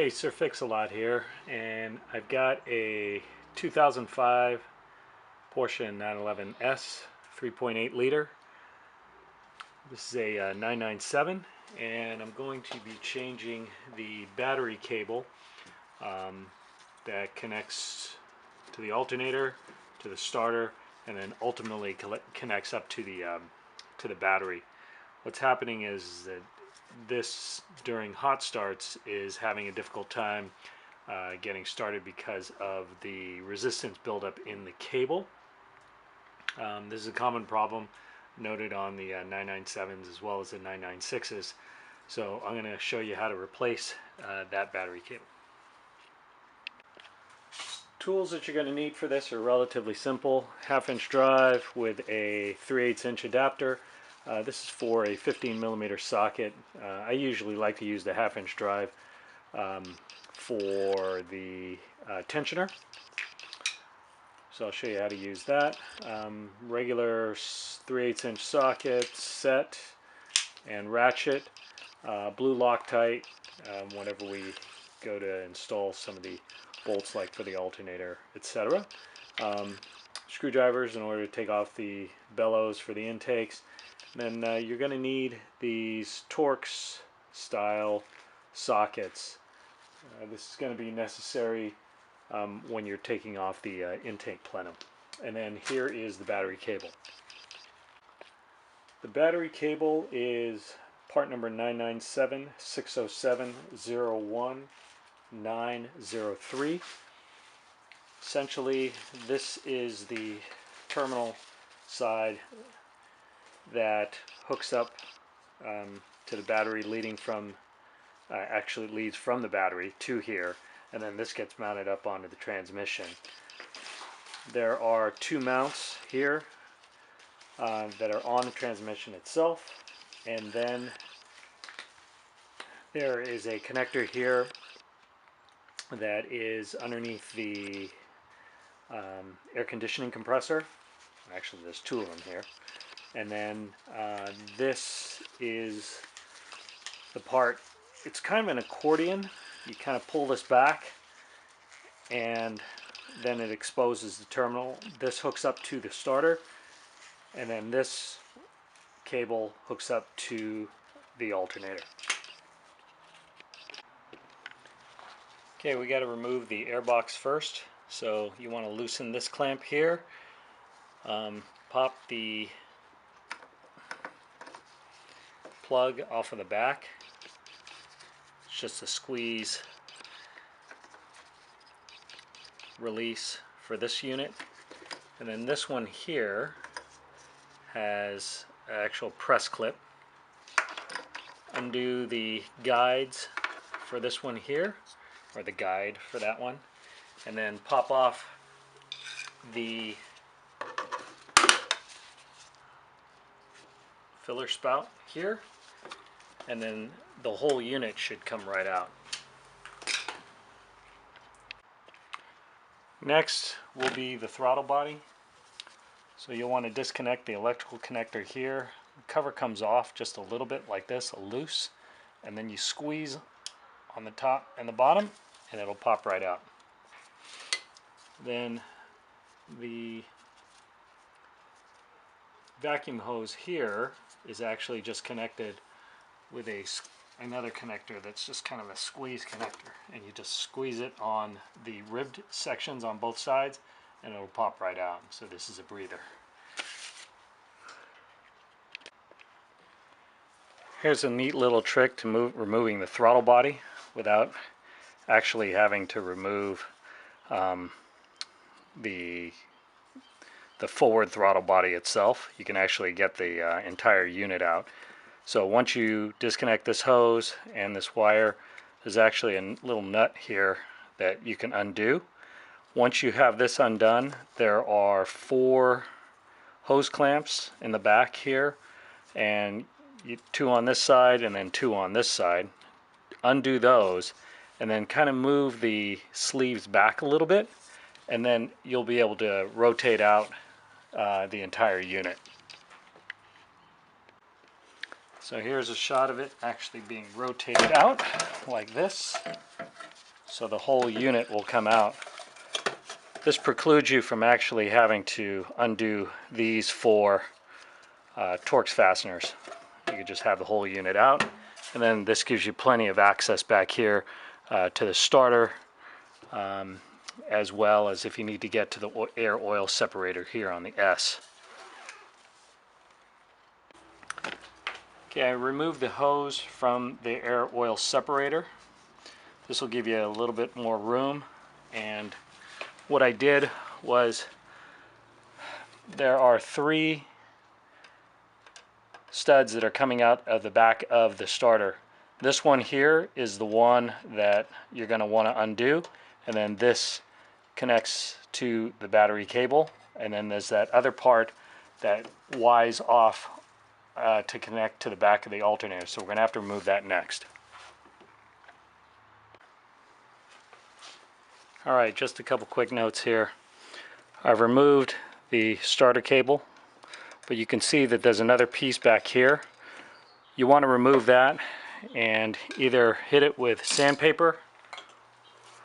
Hey, Sir Fix-a-Lot here, and I've got a 2005 Porsche 911S 3.8 liter. This is a 997, and I'm going to be changing the battery cable that connects to the alternator, to the starter, and then ultimately connects up to the battery. What's happening is that this during hot starts is having a difficult time getting started because of the resistance buildup in the cable. This is a common problem noted on the 997s as well as the 996s. So I'm going to show you how to replace that battery cable. Tools that you're going to need for this are relatively simple. 1/2-inch drive with a 3/8 inch adapter. This is for a 15mm socket. I usually like to use the 1/2-inch drive for the tensioner. So I'll show you how to use that. Regular 3/8 inch socket, set, and ratchet. Blue Loctite whenever we go to install some of the bolts like for the alternator, etc. Screwdrivers in order to take off the bellows for the intakes. Then you're going to need these Torx style sockets. This is going to be necessary when you're taking off the intake plenum. And then here is the battery cable. The battery cable is part number 997-607-01903. Essentially, this is the terminal side that hooks up to the battery, leading from actually leads from the battery to here, and then this gets mounted up onto the transmission. There are two mounts here that are on the transmission itself, and then there is a connector here that is underneath the air conditioning compressor. Actually, there's two of them here. And then this is the part, it's kind of an accordion. You kind of pull this back and then it exposes the terminal. This hooks up to the starter, and then this cable hooks up to the alternator. Okay, we got to remove the airbox first. So you want to loosen this clamp here, pop the plug off of the back. It's just a squeeze release for this unit, and then this one here has an actual press clip. Undo the guides for this one here, or the guide for that one, and then pop off the filler spout here, and then the whole unit should come right out. Next will be the throttle body. So you'll want to disconnect the electrical connector here. The cover comes off just a little bit like this, loose, and then you squeeze on the top and the bottom and it'll pop right out. Then the vacuum hose here is actually just connected with another connector that's just kind of a squeeze connector, and you just squeeze it on the ribbed sections on both sides and it'll pop right out. So this is a breather. Here's a neat little trick to removing the throttle body without actually having to remove the forward throttle body itself. You can actually get the entire unit out. So once you disconnect this hose and this wire, there's actually a little nut here that you can undo. Once you have this undone, there are 4 hose clamps in the back here, and 2 on this side and then 2 on this side. Undo those and then kind of move the sleeves back a little bit, and then you'll be able to rotate out the entire unit. So here's a shot of it actually being rotated out like this. so the whole unit will come out. This precludes you from actually having to undo these four Torx fasteners. You can just have the whole unit out, and then this gives you plenty of access back here to the starter, as well as if you need to get to the air oil separator here on the S. Okay, I removed the hose from the air oil separator. This will give you a little bit more room, and what I did was there are 3 studs that are coming out of the back of the starter. This one here is the one that you're going to want to undo, and then this connects to the battery cable, and then there's that other part that Y's off to connect to the back of the alternator, so we're going to have to remove that next. Alright, just a couple quick notes here. I've removed the starter cable, but you can see that there's another piece back here. You want to remove that and either hit it with sandpaper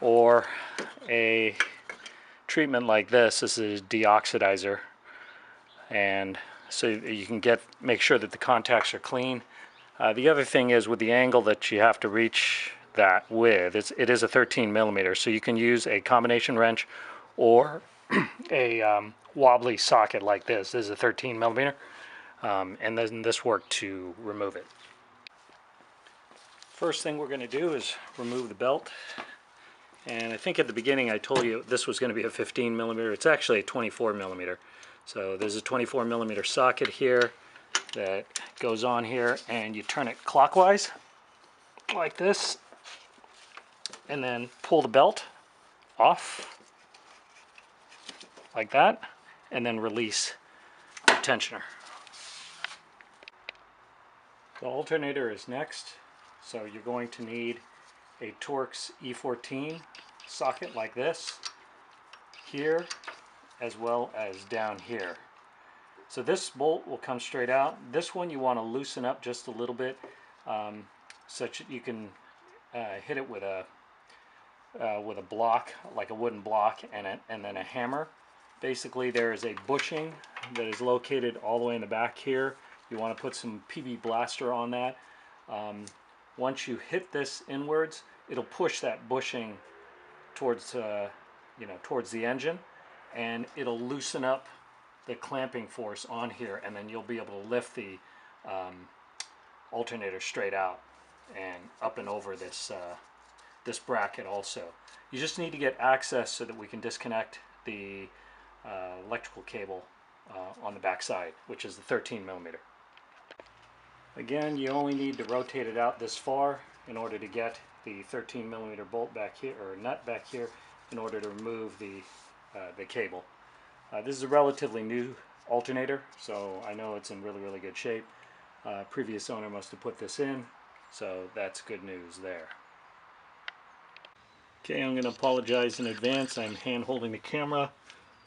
or a treatment like this. This is a deoxidizer, and so you can make sure that the contacts are clean. The other thing is, with the angle that you have to reach that with, it is a 13 millimeter, so you can use a combination wrench or a wobbly socket like this. This is a 13 millimeter, and then this worked to remove it. First thing we're going to do is remove the belt, and I think at the beginning I told you this was going to be a 15 millimeter. It's actually a 24 millimeter. So there's a 24 millimeter socket here that goes on here, and you turn it clockwise like this, and then pull the belt off like that, and then release the tensioner. The alternator is next, so you're going to need a Torx E14 socket like this here, as well as down here. So this bolt will come straight out. This one you want to loosen up just a little bit, such that you can hit it with a block, like a wooden block, and then a hammer. Basically, there is a bushing that is located all the way in the back here. You want to put some PB blaster on that. Once you hit this inwards, it'll push that bushing towards towards the engine, and it'll loosen up the clamping force on here, and then you'll be able to lift the alternator straight out and up and over this this bracket also. You just need to get access so that we can disconnect the electrical cable on the back side, which is the 13 millimeter. Again, you only need to rotate it out this far in order to get the 13 millimeter bolt back here, or nut back here, in order to remove the cable. This is a relatively new alternator, so I know it's in really good shape. Previous owner must have put this in, so that's good news there. Okay, I'm going to apologize in advance. I'm hand holding the camera.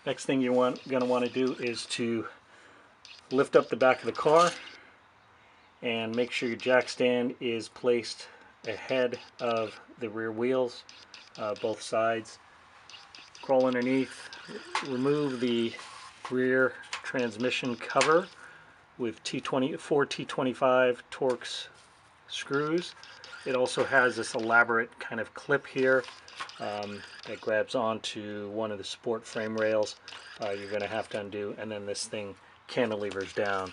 Next thing you're going to want to do is to lift up the back of the car and make sure your jack stand is placed ahead of the rear wheels, both sides. Crawl underneath, remove the rear transmission cover with four T25 Torx screws. It also has this elaborate kind of clip here that grabs onto one of the support frame rails. You're going to have to undo, and then this thing cantilevers down.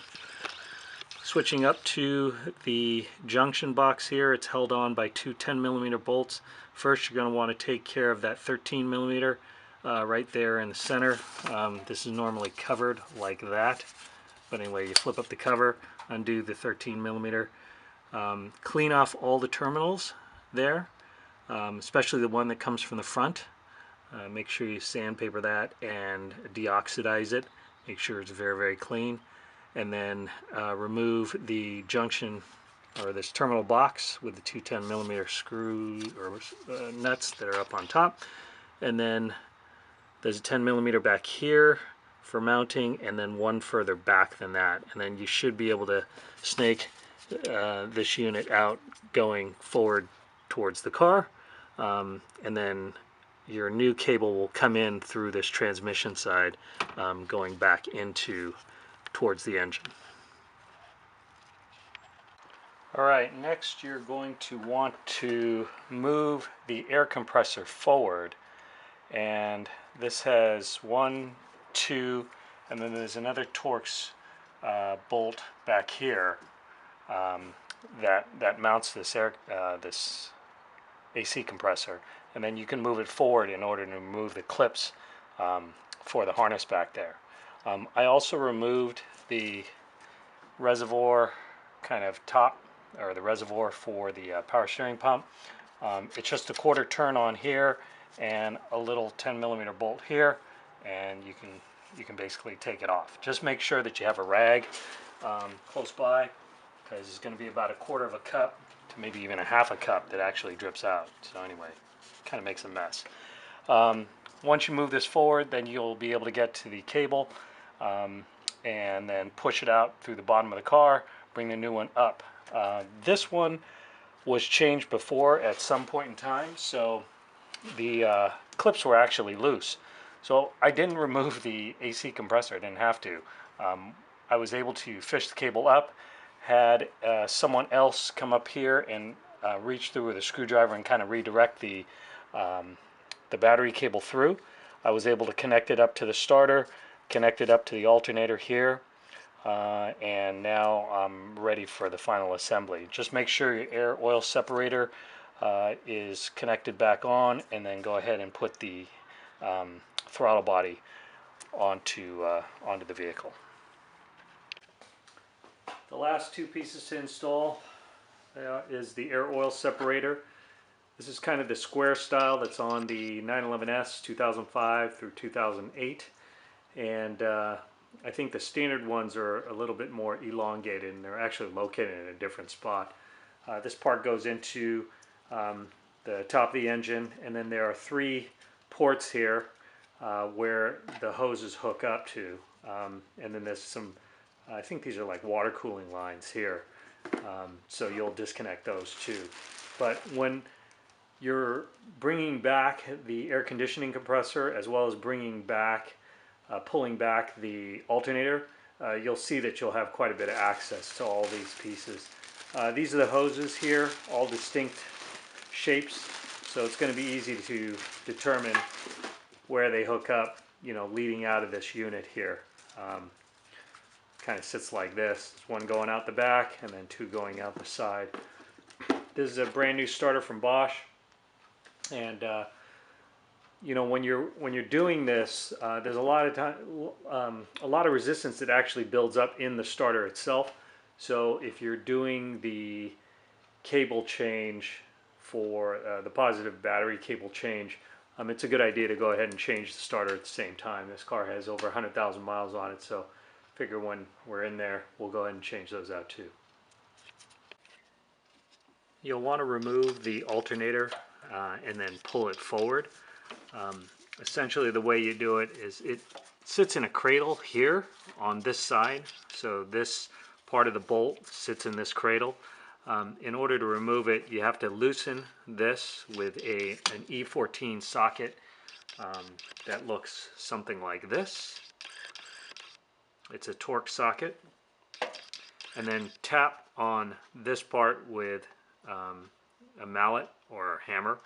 Switching up to the junction box here, it's held on by two 10 millimeter bolts. First, you're going to want to take care of that 13 millimeter right there in the center. This is normally covered like that, but anyway, you flip up the cover, undo the 13 millimeter. Clean off all the terminals there, especially the one that comes from the front. Make sure you sandpaper that and deoxidize it. Make sure it's very clean. And then remove the junction, or this terminal box with the two 10 millimeter screws or nuts that are up on top. And then there's a 10 millimeter back here for mounting, and then one further back than that. And then you should be able to snake this unit out going forward towards the car. and then your new cable will come in through this transmission side, going back into towards the engine. Alright, next you're going to want to move the air compressor forward, and this has 1, 2, and then there's another Torx bolt back here that mounts this this AC compressor, and then you can move it forward in order to remove the clips for the harness back there. I also removed the reservoir kind of top, or the reservoir for the power steering pump. It's just a 1/4 turn on here and a little 10mm bolt here, and you can basically take it off. Just make sure that you have a rag close by, because it's going to be about 1/4 cup to maybe even 1/2 cup that actually drips out. So anyway, kind of makes a mess. Once you move this forward, then you'll be able to get to the cable and then push it out through the bottom of the car, bring the new one up. This one was changed before at some point in time, so the clips were actually loose. So I didn't remove the AC compressor, I didn't have to. I was able to fish the cable up, had someone else come up here and reach through with a screwdriver and kind of redirect the battery cable through. I was able to connect it up to the starter, connect it up to the alternator here, and now I'm ready for the final assembly. Just make sure your air oil separator is connected back on, and then go ahead and put the throttle body onto the vehicle. The last two pieces to install is the air oil separator. This is kind of the square style that's on the 911S 2005 through 2008, and I think the standard ones are a little bit more elongated, and they're actually located in a different spot. This part goes into the top of the engine, and then there are 3 ports here where the hoses hook up to, and then there's some, I think these are like water cooling lines here, so you'll disconnect those too. But when you're bringing back the air conditioning compressor, as well as bringing back, pulling back the alternator, you'll see that you'll have quite a bit of access to all these pieces. These are the hoses here, all distinct shapes, so it's going to be easy to determine where they hook up, you know, leading out of this unit here. Kind of sits like this. There's one going out the back and then 2 going out the side. This is a brand new starter from Bosch, and you know, when you're doing this, there's a lot of resistance that actually builds up in the starter itself. So if you're doing the cable change for the positive battery cable change, it's a good idea to go ahead and change the starter at the same time. This car has over 100,000 miles on it, so figure when we're in there, we'll go ahead and change those out too. You'll want to remove the alternator and then pull it forward. Essentially the way you do it is it sits in a cradle here on this side, so this part of the bolt sits in this cradle. In order to remove it, you have to loosen this with an E14 socket that looks something like this. It's a Torx socket, and then tap on this part with a mallet or a hammer,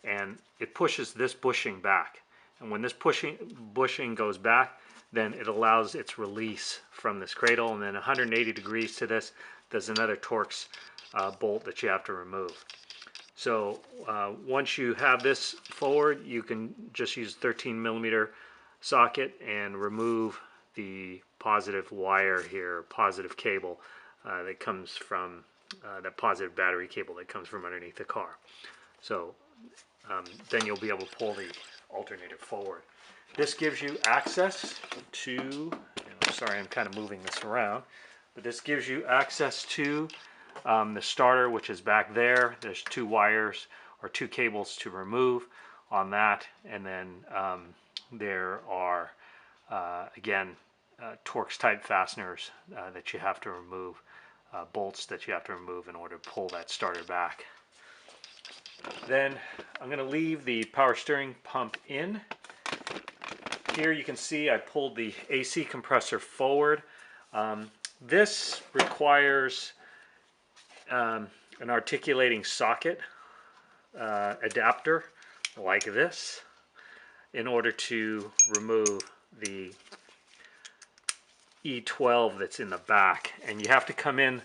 and it pushes this bushing back. And when this bushing goes back, then it allows its release from this cradle, and then 180 degrees to this, there's another Torx bolt that you have to remove. So once you have this forward, you can just use 13mm socket and remove the positive wire here, positive cable that comes from that positive battery cable that comes from underneath the car. So then you'll be able to pull the alternator forward. This gives you access to, I'm sorry, I'm kind of moving this around, but this gives you access to the starter, which is back there. There's 2 wires or 2 cables to remove on that, and then there are again Torx type fasteners that you have to remove, bolts that you have to remove in order to pull that starter back. Then I'm going to leave the power steering pump in. Here you can see I pulled the AC compressor forward. This requires an articulating socket adapter like this in order to remove the E12 that's in the back, and you have to come in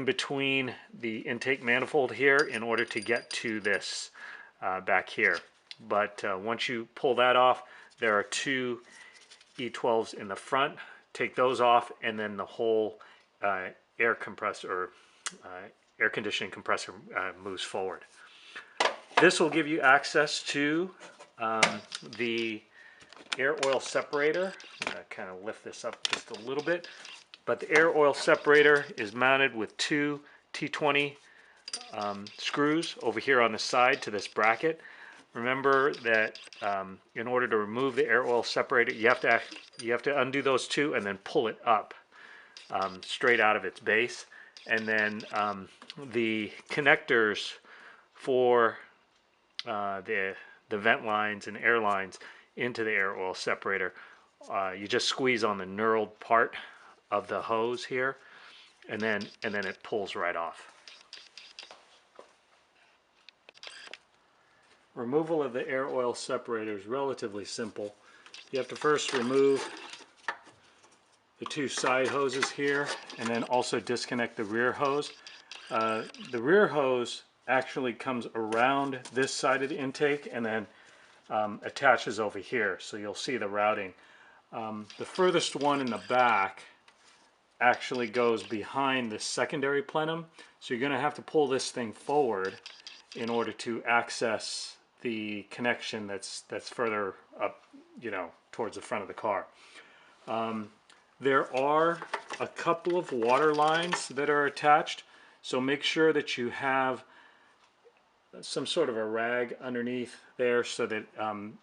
between the intake manifold here in order to get to this back here. But once you pull that off, there are two E12s in the front. Take those off, and then the whole air compressor or air conditioning compressor moves forward. This will give you access to the air oil separator. I'm going to kind of lift this up just a little bit. But the air oil separator is mounted with two T20 screws over here on the side to this bracket. Remember that in order to remove the air oil separator, you have to undo those two and then pull it up straight out of its base. And then the connectors for the vent lines and air lines into the air oil separator, you just squeeze on the knurled part of the hose here, and then it pulls right off. Removal of the air oil separator is relatively simple. You have to first remove the two side hoses here, and then also disconnect the rear hose. The rear hose actually comes around this side of the intake and then attaches over here, so you'll see the routing. The furthest one in the back actually goes behind the secondary plenum, so you're going to have to pull this thing forward in order to access the connection that's further up, towards the front of the car. There are a couple of water lines that are attached, so make sure that you have some sort of a rag underneath there so that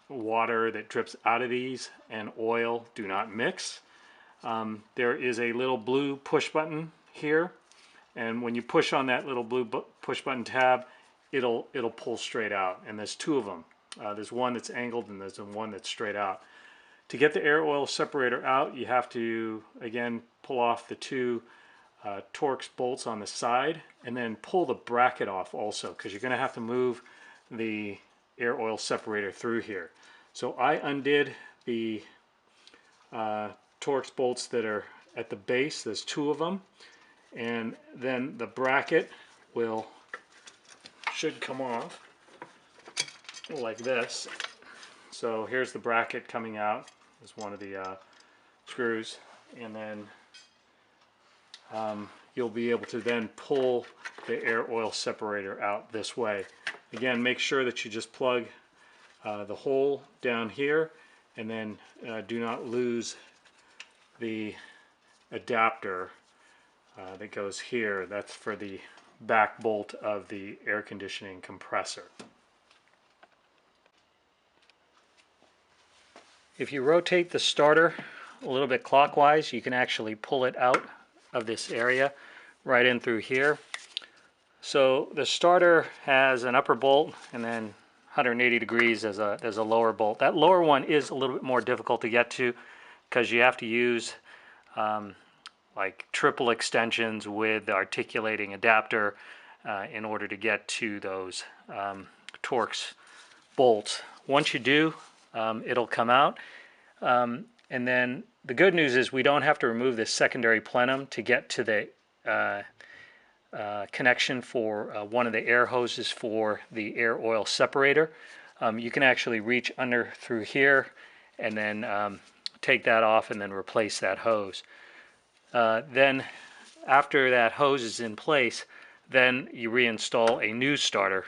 water that drips out of these and oil do not mix. There is a little blue push button here, and when you push on that little blue push button tab, it'll pull straight out, and there's two of them. There's one that's angled and there's one that's straight out. To get the air oil separator out, you have to again pull off the two Torx bolts on the side, and then pull the bracket off also, because you're going to have to move the air oil separator through here. So I undid the Torx bolts that are at the base. There's two of them, and then the bracket should come off like this. So here's the bracket coming out. There's one of the screws, and then you'll be able to then pull the air oil separator out this way. Again, make sure that you just plug the hole down here, and then do not lose the adapter that goes here. That's for the back bolt of the air conditioning compressor. If you rotate the starter a little bit clockwise, you can actually pull it out of this area right in through here. So the starter has an upper bolt and then 180 degrees as a lower bolt. That lower one is a little bit more difficult to get to because you have to use like triple extensions with the articulating adapter in order to get to those Torx bolts. Once you do, it'll come out. And then the good news is we don't have to remove this secondary plenum to get to the connection for one of the air hoses for the air oil separator. You can actually reach under through here and then take that off and then replace that hose. Then after that hose is in place, then you reinstall a new starter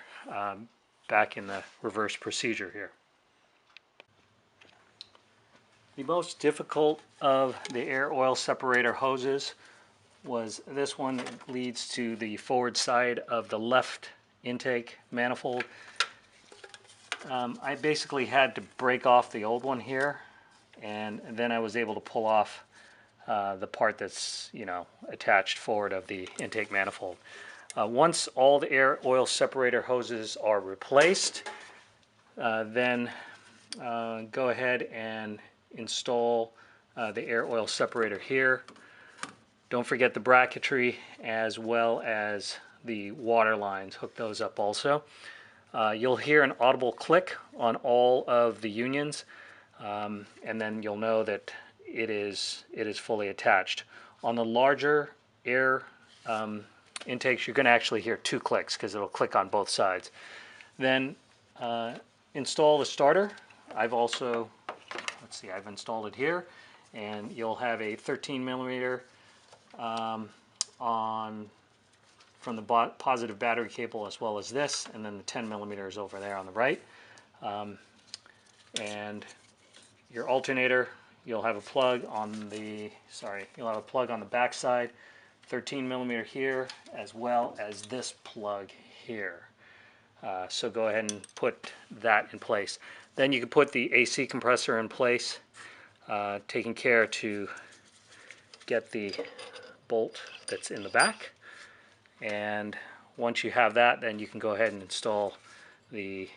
back in the reverse procedure here. The most difficult of the air oil separator hoses was this one that leads to the forward side of the left intake manifold. I basically had to break off the old one here, and then I was able to pull off the part that's attached forward of the intake manifold. Once all the air oil separator hoses are replaced, then go ahead and install the air oil separator here. Don't forget the bracketry as well as the water lines. Hook those up also. You'll hear an audible click on all of the unions, and then you'll know that it is fully attached. On the larger air intakes, you're going to actually hear 2 clicks because it'll click on both sides. Then install the starter. I've installed it here, and you'll have a 13 millimeter from the positive battery cable, as well as this, and then the 10 millimeters over there on the right. And your alternator, you'll have a plug on the back side, 13 millimeter here, as well as this plug here. So go ahead and put that in place. Then you can put the AC compressor in place, taking care to get the bolt that's in the back. And once you have that, then you can go ahead and install the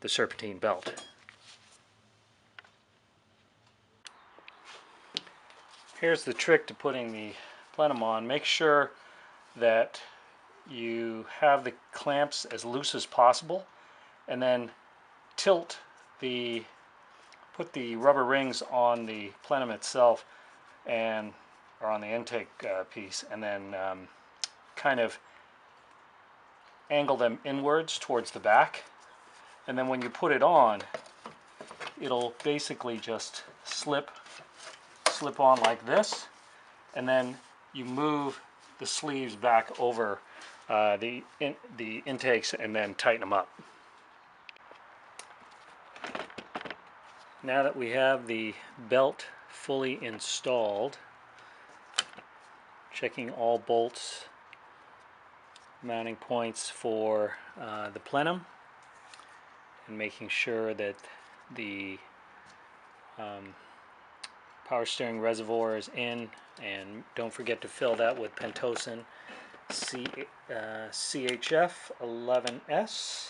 serpentine belt. Here's the trick to putting the plenum on. Make sure that you have the clamps as loose as possible, and then put the rubber rings on the plenum itself, or on the intake piece, and then kind of angle them inwards towards the back. And then when you put it on, it'll basically just slip on like this, and then you move the sleeves back over the intakes and then tighten them up. Now that we have the belt fully installed, checking all bolts, mounting points for the plenum, and making sure that the power steering reservoir is in, and don't forget to fill that with Pentosan CHF 11S.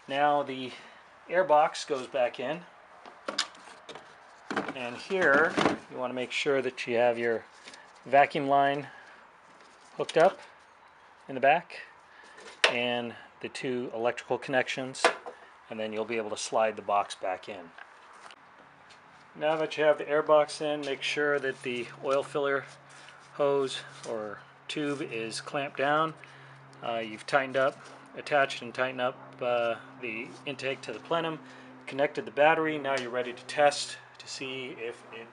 Now the air box goes back in, and here you want to make sure that you have your vacuum line hooked up in the back and the 2 electrical connections, and then you'll be able to slide the box back in. Now that you have the air box in, make sure that the oil filler hose or tube is clamped down. You've attached and tightened up the intake to the plenum, connected the battery. Now you're ready to test to see if it